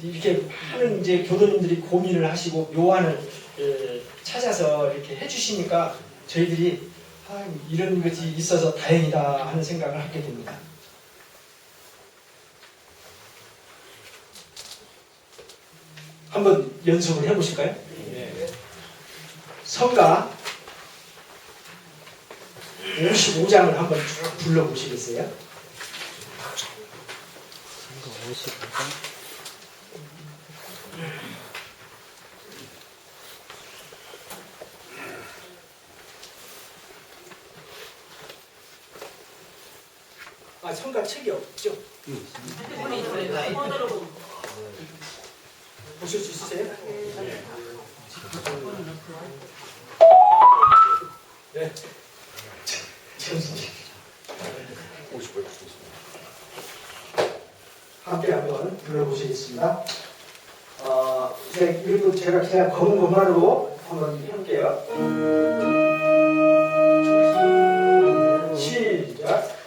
이렇게 하는 이제 교도님들이 고민을 하시고 요한을 찾아서 이렇게 해주시니까 저희들이 이런 것이 있어서 다행이다 하는 생각을 하게 됩니다. 한번 연습을 해보실까요? 성가 55장을 한번 쭉 불러보시겠어요? 55장. 아, 성가 책이 없죠? 보실 수 있으세요? 네. 함께 한번 불러보시겠습니다. 이것도 제가 그냥 검은 것만으로 한번 해볼게요. 시작.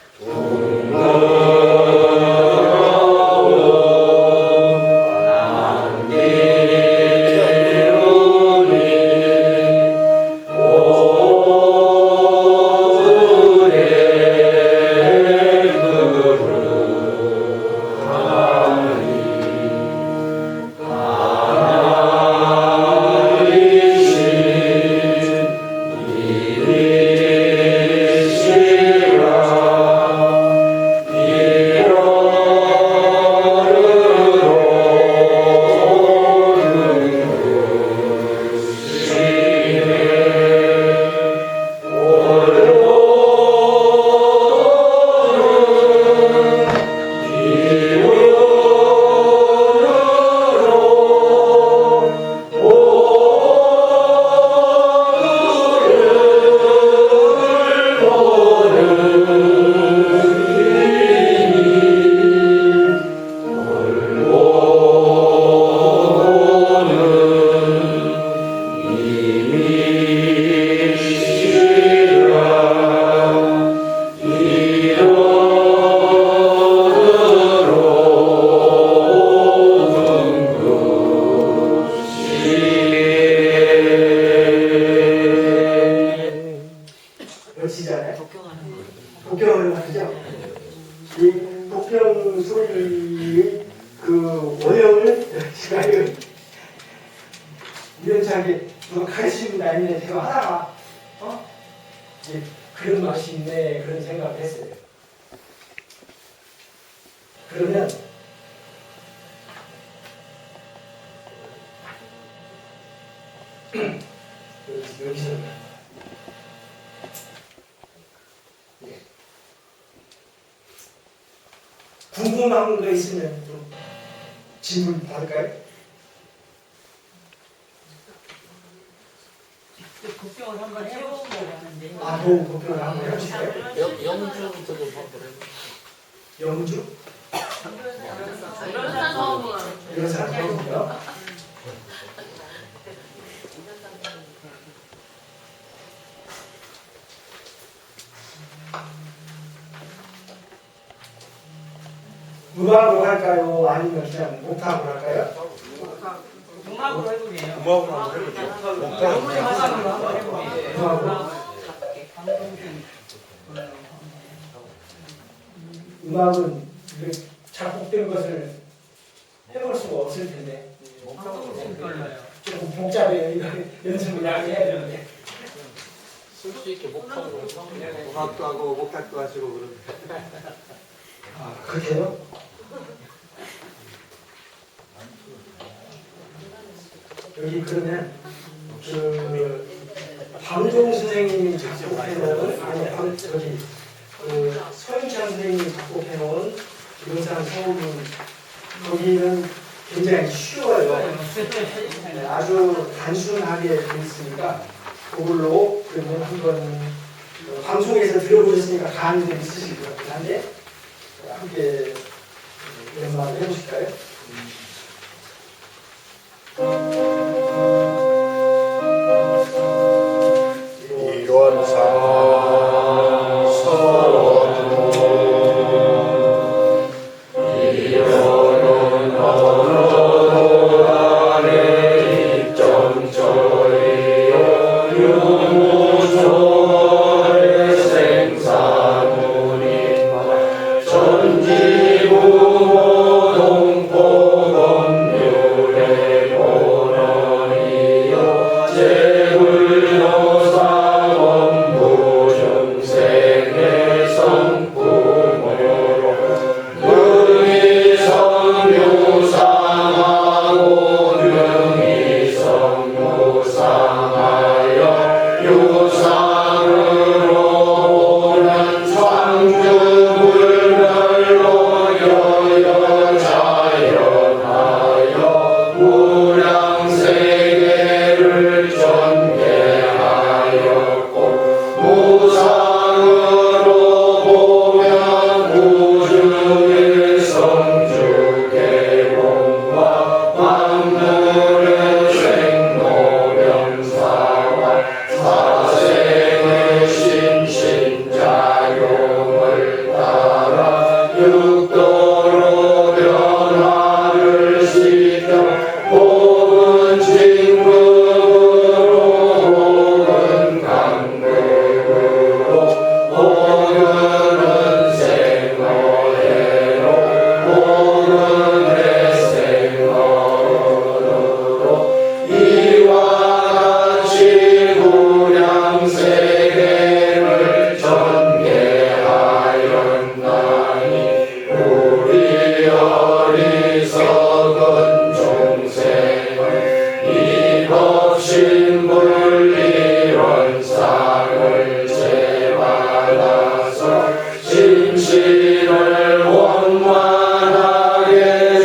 복경을 하죠. 이 복경 소리의 그 원형을 제가 우연찮게 누가 가르치는 게 아닌데 제가 하다가 이제 그런 맛이 있네 그런 생각을 했어요. 그러면 여기서 궁금한 거 있으면 좀 질문 받을까요? 국경을 한번 해보고 하는데. 도 국경을 한번 해보실까요? 영주부터 좀 한번 해볼까요? 영주? 이런 사람 처음이요. 음악으로 할까요? 아니면 그냥 목탁으로 할까요? 음악으로 해보게요. 음악으로 한번 해보죠. 노래 화상으로 한번 해보게요. 음악으로. 방송중. 음악은 이렇게 작곡된 것을 해볼 수가 없을 텐데 방송중 걸로요. 조금 복잡해요. 이거 연습을 많이 해야 되는데. 쓸 수 있게 목탁으로 음악도 하고 목탁도 하시고 그러면. 그렇게요? 여기 그러면 방종 선생님이 작곡해놓은 서윤찬 선생님이 작곡해놓은 영상 소음 거기는 굉장히 쉬워요. 아주 단순하게 돼 있으니까 그걸로 그러면 한번 방송에서 들어보셨으니까 감이 좀 있으실 것 같긴 한데 함께 연습을 해보실까요? 전지부 동포 혹은 진급으로 혹은 강력으로 혹은 은생노예로 혹은 대생노로 이와 같이 구량 세계를 전개하였나니 우리 어리석은 중생은 이법신 분리원상을 제받아서 심신을 원만하게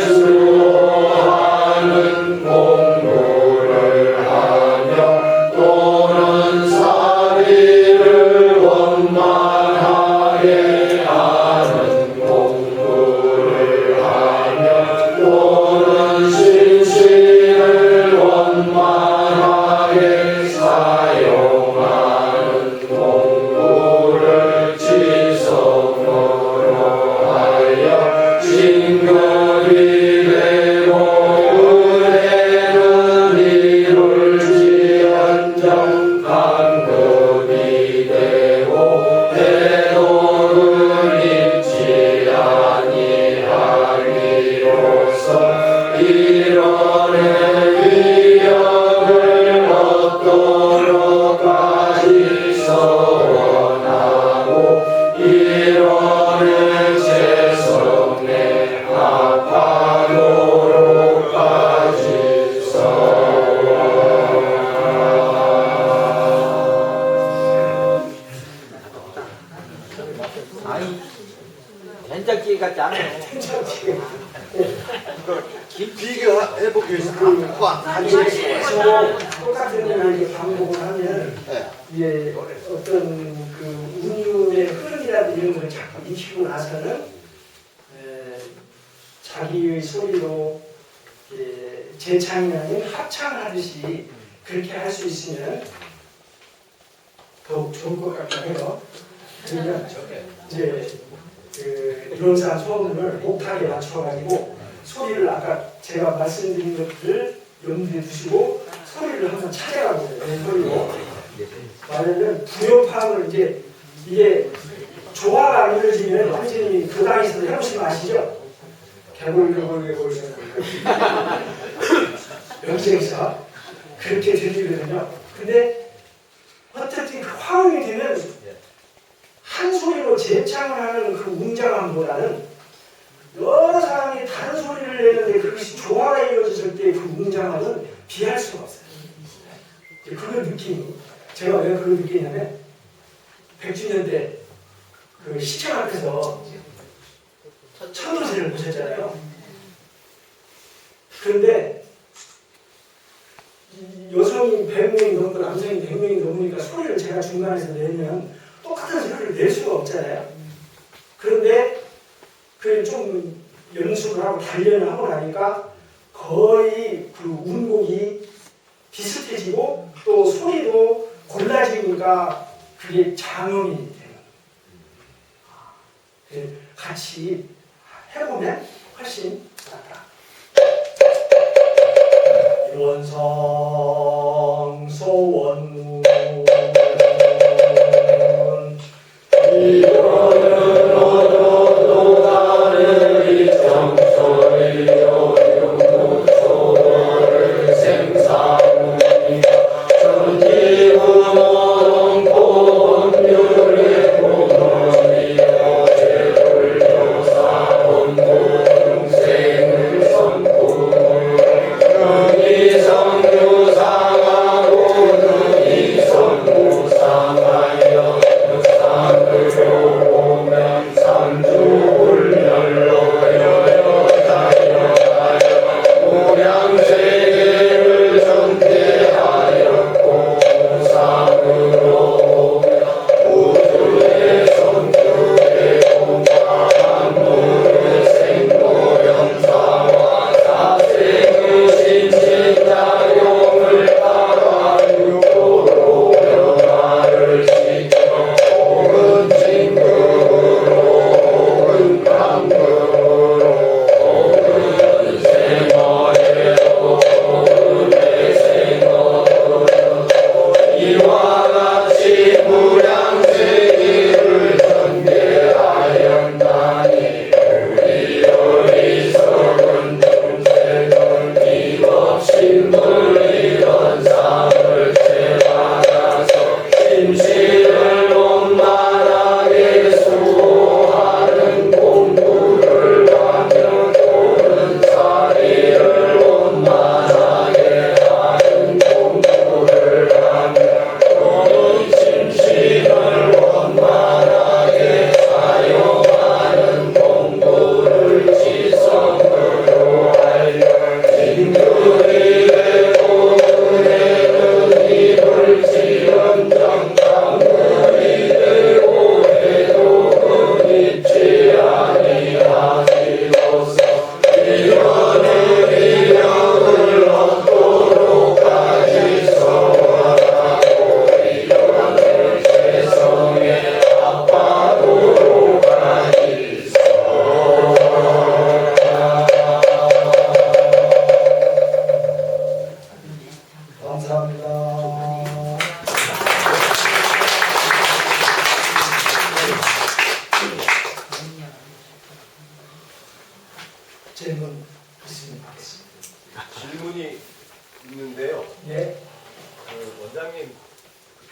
수호하는 공부를 하며 또는 사비를 원만하게 하는 공부를 하며 또는 신신을 원만하게 사용하는 공부를 지성으로 하여 진급이 되고 은혜는 이룰지언정 강급이 되고 태도를 잊지 아니하리로서 이런 위력을 얻도록까지 서원하고 이런 세성에 합하도록까지 아니 된장찌개 같지 않아요. 비교해보기 위해서 똑같은 일을 반복을 하면 이게 어떤 그 운율의 흐름이라든지 이런 걸 자꾸 익히고 나서는 자기의 소리로 재창이 아닌 합창하듯이 그렇게 할 수 있으면 더욱 좋을 것 같긴 해요. 그러면 이제 그 이론상 소음을 목탁에 맞춰가지고 소리를 아까 제가 말씀드린 것들을 염두에 두시고 소리를 항상 찾아가고 있어요. 소리로. 말하면 부여파음을 이제 이게 조화가 안 이루어지면 완전히 그 당에서 해보시면 아시죠? 개골개골개골 명색에서 그렇게 들리거든요. 근데 어쨌든 그 화음이 되면 한 소리로 재창을 하는 그 웅장함보다는 여러 사람이 다른 소리를 내는데 그것이 조화가 이루어졌을 때 그 웅장함은 비할 수가 없어요. 그걸 느끼니 제가 왜 그걸 느끼냐면 100주년 때 그 시청 앞에서 천도새를 보셨잖아요. 그런데 여성이 100명이 넘고 남성이 100명이 넘으니까 소리를 제가 중간에서 내면 똑같은 소리를 낼 수가 없잖아요. 그런데 그 좀 연습을 하고 단련을 하고 나니까 거의 그 운곡이 비슷해지고 또 소리도 골라지니까 그게 장엄이 되는 거예요. 같이 해보면 훨씬 낫다. 원성 소원 이거는 얻어도 다른 이정소리요 유무소를 생사무니가 전지훈오동 법률의 본원이요 제불교사 본고중생을 질문이 있는데요. 예. 그 원장님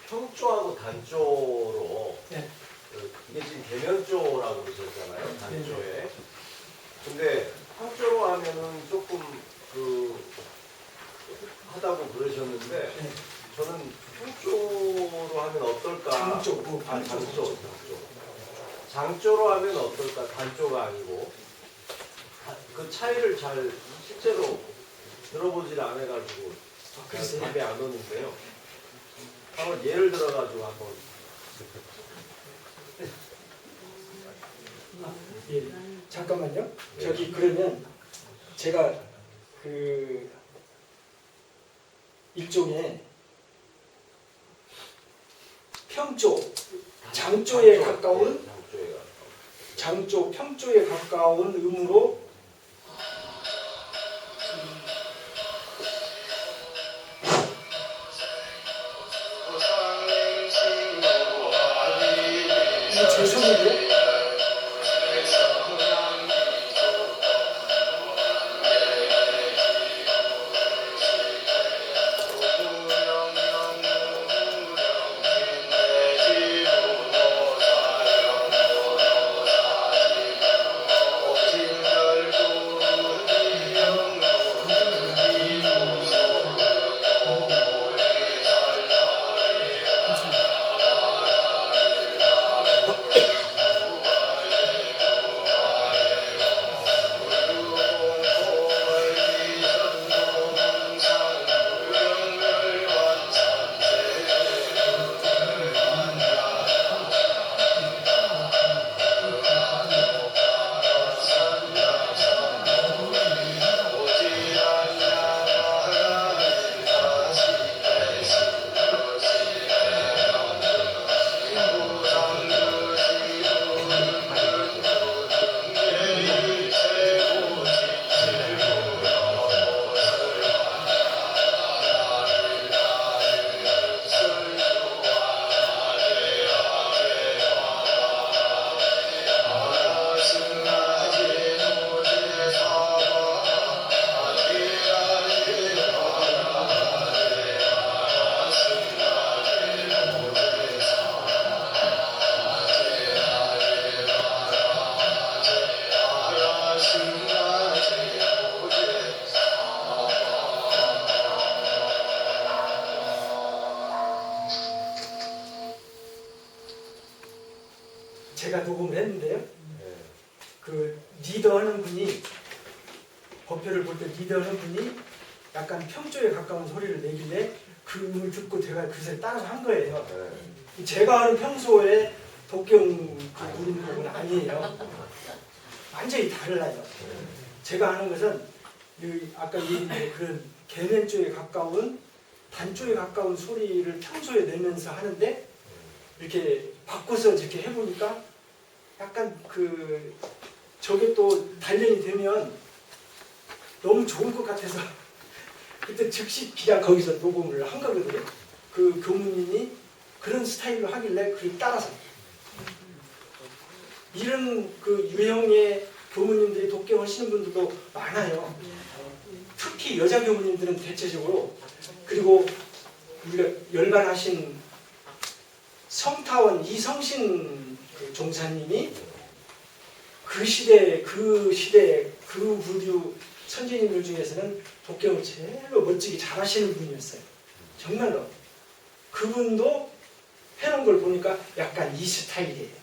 평조하고 단조로 네. 이게 지금 계면조라고 그러셨잖아요. 단조에. 근데 평조로 하면은 조금 하다고 그러셨는데 네. 저는 평조로 하면 어떨까? 장조. 장조. 장조로 하면 어떨까? 단조가 아니고 그 차이를 잘 실제로 들어보질 않아가지고 글쎄요. 답이 안 오는데요. 한번 예를 들어가지고 한번 예. 잠깐만요. 저기 그러면 제가 그 일종의 평조, 장조에 가까운 장조, 평조에 가까운 음으로 이게 제 손이고요. 제가 녹음을 했는데요. 그 리더하는 분이 법표를 볼 때 리더하는 분이 약간 평조에 가까운 소리를 내길래 그 음을 듣고 제가 그것을 따라서 한 거예요. 제가 하는 평소에 독경 부르는 곡은 아니에요. 완전히 달라요. 제가 하는 것은 아까 얘기한 그런 계면조에 가까운 단조에 가까운 소리를 평소에 내면서 하는데 이렇게 바꿔서 이렇게 해보니까 약간 저게 또 단련이 되면 너무 좋을 것 같아서 그때 즉시 그냥 거기서 녹음을 한 거거든요. 그 교무님이 그런 스타일로 하길래 그걸 따라서 이런 그 유형의 교무님들이 독경하시는 분들도 많아요. 특히 여자 교무님들은 대체적으로. 그리고 우리가 열반하신 성타원 이성신 종사님이 그 시대 그 부류 선진인들 중에서는 독경을 제일로 멋지게 잘하시는 분이었어요. 정말로. 그분도 해놓은 걸 보니까 약간 이 스타일이에요.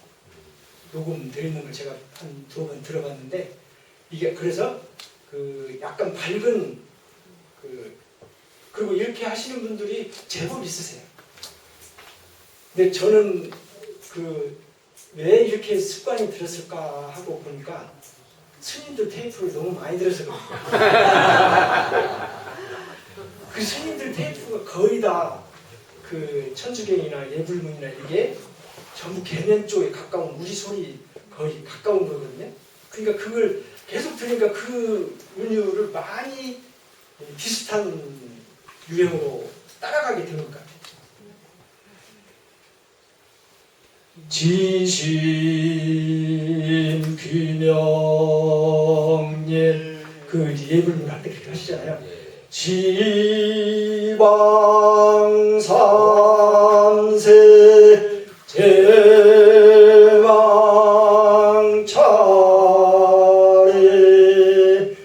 녹음되어 있는 걸 제가 한 2번 들어봤는데 이게 그래서 약간 밝은 그리고 이렇게 하시는 분들이 제법 있으세요. 근데 저는 왜 이렇게 습관이 들었을까 하고 보니까 스님들 테이프를 너무 많이 들어서 그 스님들 테이프가 거의 다 천주경이나 예불문이나 이게 전부 계면 쪽에 가까운 우리 소리 거의 가까운 거거든요. 그러니까 그걸 계속 들으니까 그 은유를 많이 비슷한 유형으로 따라가게 되는 것 같아요. 진심 귀명예 예불문 할 때 그렇게 하시잖아요. 지방삼세 제왕차례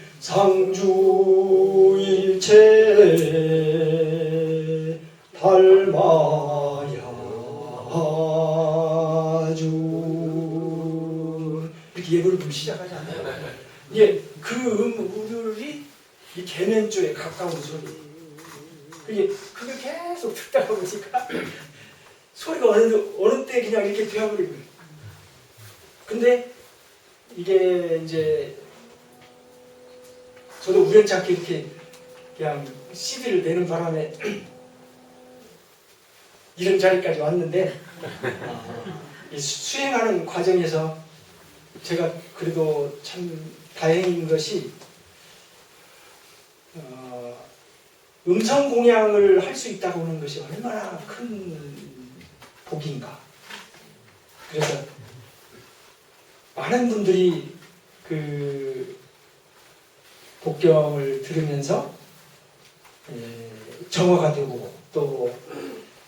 상주일체 닮아야주 이렇게 예고를 부르기 시작하지 않아요? 예, 그 음들이 이 계면조에 가까운 소리. 그걸 계속 듣다 보니까 소리가 어느 때 그냥 이렇게 되어버리고. 근데 이게 이제 저도 우연찮게 이렇게 그냥 CD를 내는 바람에 이런 자리까지 왔는데 이 수행하는 과정에서 제가 그래도 참 다행인 것이 음성 공양을 할 수 있다고 하는 것이 얼마나 큰 복인가. 그래서 많은 분들이 그 복경을 들으면서 정화가 되고 또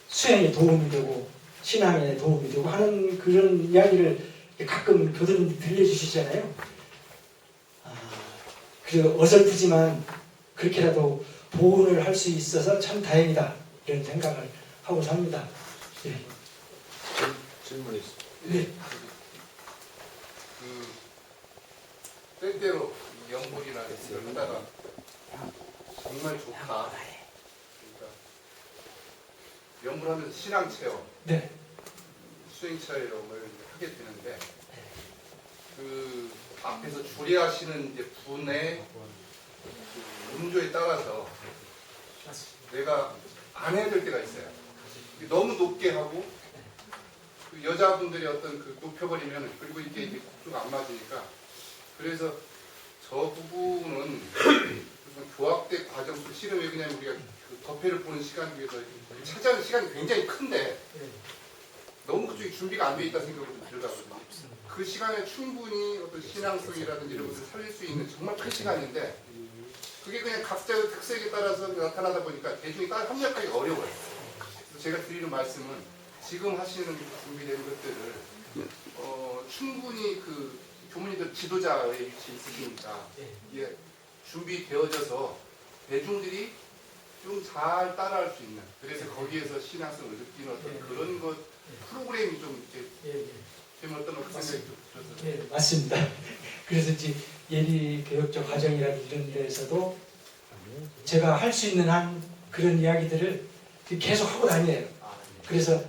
수행에 도움이 되고 신앙에 도움이 되고 하는 그런 이야기를 가끔 교도님들이 들려주시잖아요. 그래서 어설프지만 그렇게라도 보온을 할 수 있어서 참 다행이다 이런 생각을 하고 삽니다. 네. 질문이 있습니다. 네. 때때로 영불이나 열다가 정말 좋다. 그러니까 영불하면서 신앙 체험, 네. 수행 체험을 하게 되는데 그 앞에서 주례하시는 이제 분의 그 음조에 따라서 내가 안 해야 될 때가 있어요. 너무 높게 하고 그 여자분들이 어떤 그 높여버리면 그리고 이게 이제 쭉 안 맞으니까 그래서 저 부분은 교학대 과정 속 실은 왜 그냥 우리가 그 덮회를 보는 시간 위해서 차지하는 시간이 굉장히 큰데 너무 그쪽이 준비가 안 돼 있다 생각을 들어가거든요. 그 시간에 충분히 어떤 신앙성이라든지 이런 것을 살릴 수 있는 정말 큰 시간인데 그게 그냥 각자의 특색에 따라서 나타나다 보니까 대중이 따라 협력하기가 어려워요. 그래서 제가 드리는 말씀은 지금 하시는 준비된 것들을 충분히 그 교무님들 지도자의 위치에 있으시니까 이게 준비되어져서 대중들이 좀 잘 따라할 수 있는 그래서 거기에서 신앙성을 느끼는 어떤 그런 것 프로그램이 좀 이제 되면 어떤 그 생각이 좀 들어서 네, 맞습니다. 그래서 이제 예리 교육적 과정이라든지 이런 데에서도 제가 할 수 있는 한 그런 이야기들을 계속 하고 다녀요. 그래서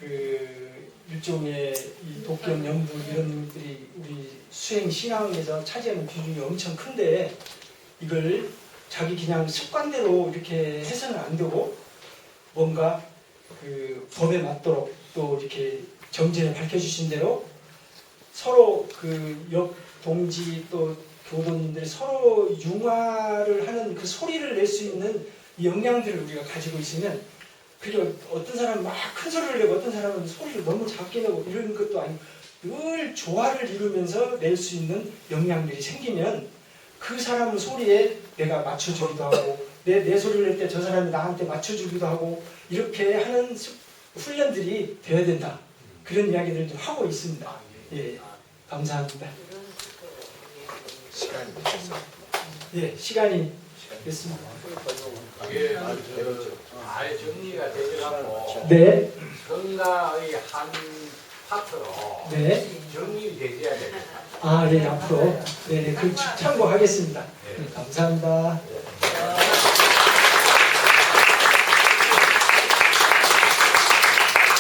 그 일종의 이 독경 연부 이런 것들이 우리 수행 신앙에서 차지하는 비중이 엄청 큰데 이걸 자기 그냥 습관대로 이렇게 해서는 안 되고 뭔가 그 법에 맞도록 또 이렇게 정진을 밝혀주신 대로 서로 그 옆 동지 또 교도님들이 서로 융화를 하는 그 소리를 낼 수 있는 이 역량들을 우리가 가지고 있으면 그리고 어떤 사람은 막 큰 소리를 내고 어떤 사람은 소리를 너무 작게 내고 이런 것도 아니고 늘 조화를 이루면서 낼 수 있는 역량들이 생기면 그 사람 소리에 내가 맞춰주기도 하고 내 소리를 낼 때 저 사람이 나한테 맞춰주기도 하고 이렇게 하는 훈련들이 되어야 된다. 그런 이야기들을 좀 하고 있습니다. 예, 감사합니다. 시간이 됐어요. 예, 시간이 됐습니다. 이게 잘 정리가 되더라고 네, 성가의 한 파트로 네. 정리되어야 되겠다. 아, 예, 앞으로. 네, 그 참고하겠습니다. 네, 감사합니다.